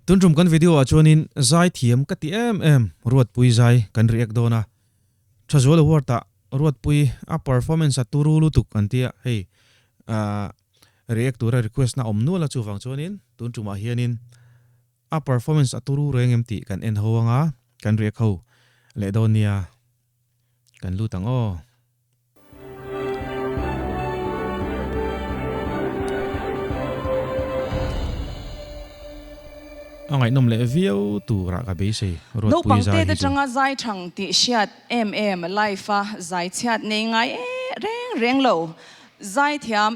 tun rum kan video a chuanin zai thiam ka ti em ruat pui zai kan riak dona thazol warta ruat pui a performance a turu lu tuk an tia hey a react tura request na omnu la chu wang chuanin tun tuma hianin a performance a turu reng em ti kan en howanga kan riak ho le donia kan lu tang o angai nom le view tu ra ka be se ruat no pui pang zai te hi de chu changa zai thang ti shiat life a zai chat nei ngai reng lo zai thiam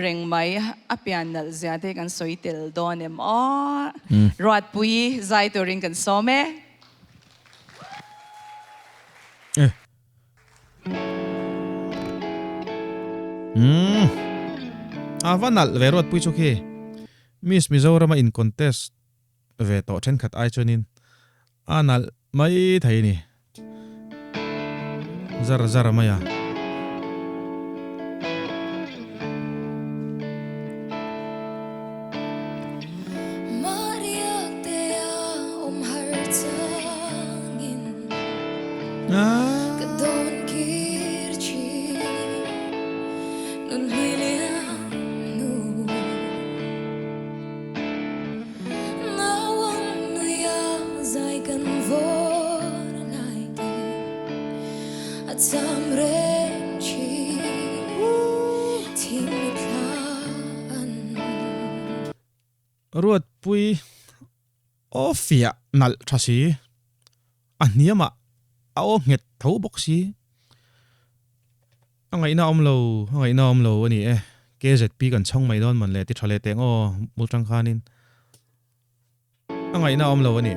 reng mai apian nal zia te kan soitel don em o ruat pui zai to ring kan some eh avanal ve ruat pui chu khi Miss Mizoram in contest ve to then khat ai chuanin anal mai thai ni zara maya ruat pui ofia nal thasi aniama ao nget thau boxi angai na omlo ani KZP kan chong mai don man le ti thale teng o multang khanin angai na omlo ani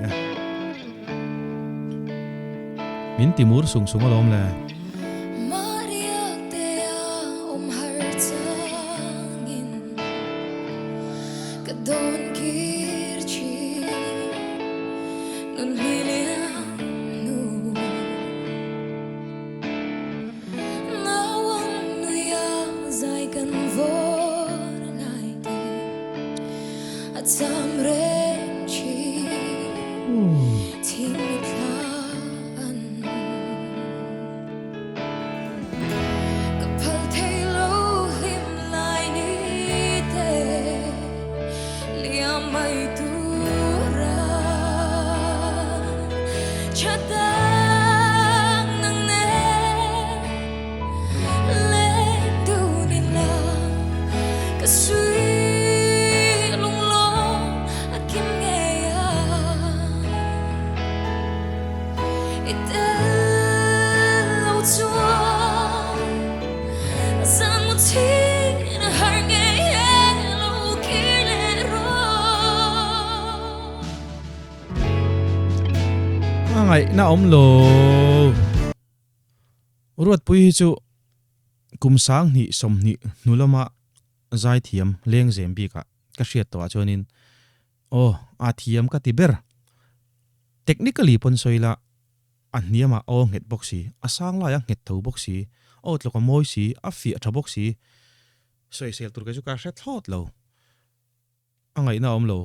min timur sung alom le angai na omlo ruat pui chu kumsang ni somni nulama zai thiam leng zembi ka hriat to chuanin a thiam ka tiber technically pon soila aniama o nget boxi asang la ya nget tho boxi o tlok moi si a fi tha boxi soi sel tur ka chu ka hret thlot lo angai na omlo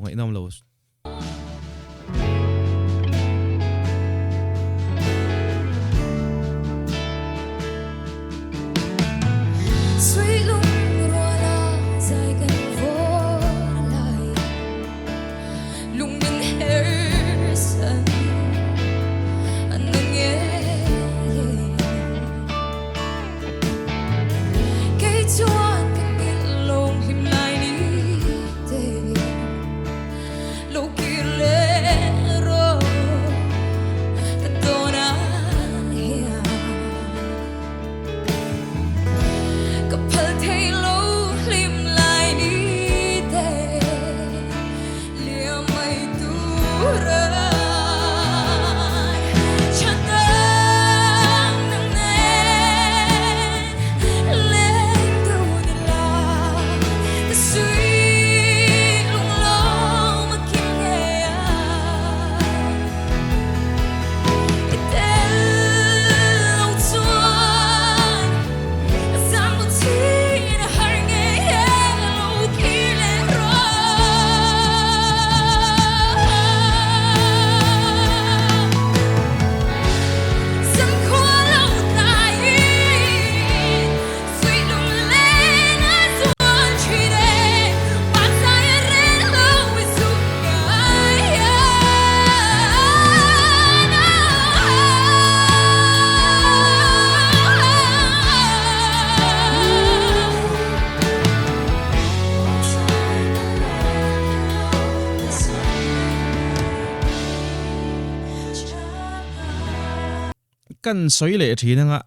kan soile thina nga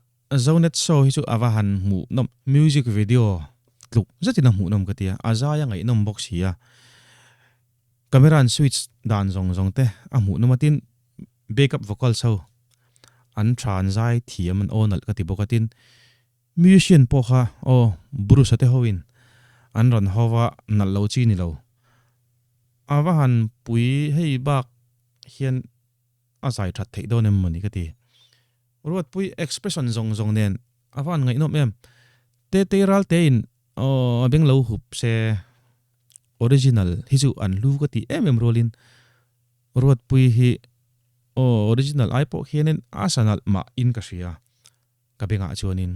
zonet so hi chu awahan mu nom music video luk zatina mu nom katia azaya ngai nom box hiya camera an switch dan zong zong te amu nomatin backup vocal so an tranzai thiam an onal kati bokatin musician po kha o bruce te hoin an ron hova nal lo chi ni lo awahan pui hei bak hian azai that thei donem mani kati ruat pui expression zong zong nen awan ngai nom em te ral te in o beng lo hup se original hi chu an lu kati em rolin ruat pui hi o original ai po hianin asanal ma in ka sia ka benga chuanin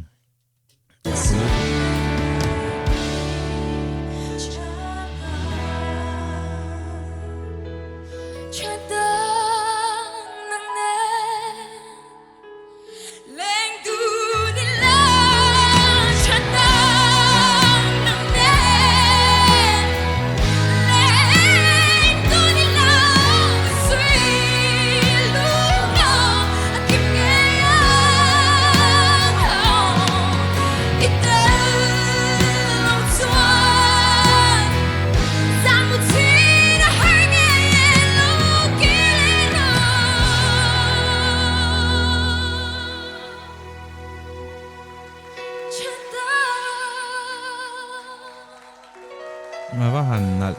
awahan nal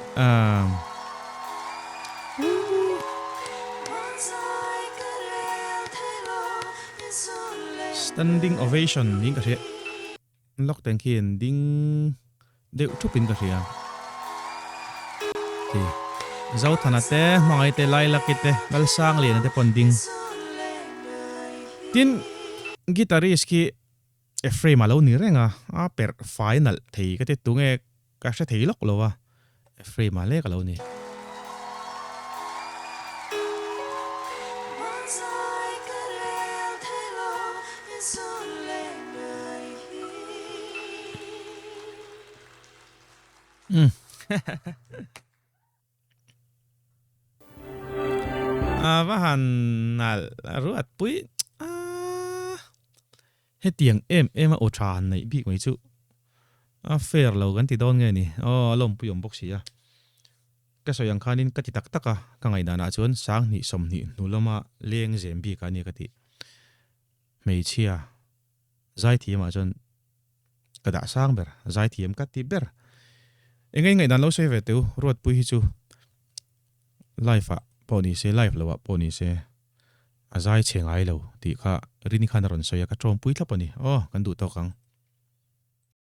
standing ovation ding ka sia lok teng khian ding de thupin ka sia ti zau thana te mangai te lai lakite gal sang le na te ponding tin guitarist ki Ephraim alo ni renga a per final thei ka te tunge ka se thei lok lowa Ephraim ale ka lo ni awahan nal ruat pui he tiang em a o than nei bi ngoi chu a fair lo gan ti don nge ni o lom puyom box ya ka so yang khanin ka ti tak taka ka ngai dana chon sang ni som ni nulama leng zem bi ka ni ka ti mei chia zai thi ma chon ka da sang ber zai thiam ka ti ber engai ngai dan lo se ve tu ruat pui hi chu life a poni se life lo wa poni se azai chengai lo ti kha rini khan ron so ya ka trom pui thapani kan du to kang